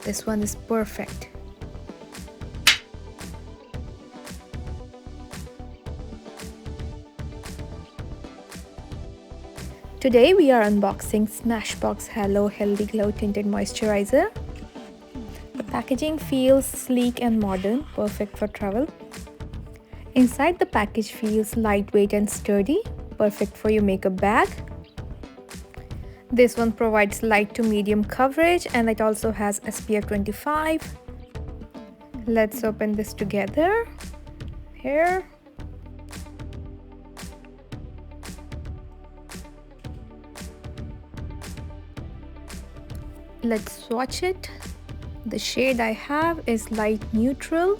This one is perfect. Today we are unboxing Smashbox Hello Healthy Glow Tinted Moisturiser. The packaging feels sleek and modern, perfect for travel. Inside the package feels lightweight and sturdy, perfect for your makeup bag. This one provides light to medium coverage and it also has SPF 25. Let's open this together. Here. Let's swatch it. The shade I have is light neutral.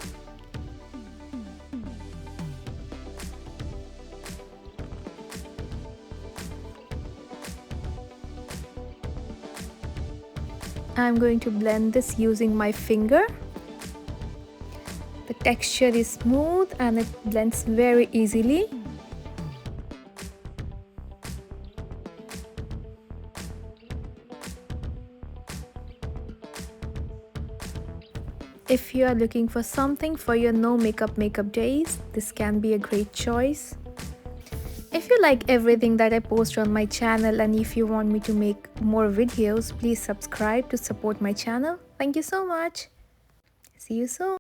I'm going to blend this using my finger. The texture is smooth and it blends very easily. If you are looking for something for your no makeup days, this can be a great choice. If you like everything that I post on my channel and if you want me to make more videos, please subscribe to support my channel. Thank you so much. See you soon.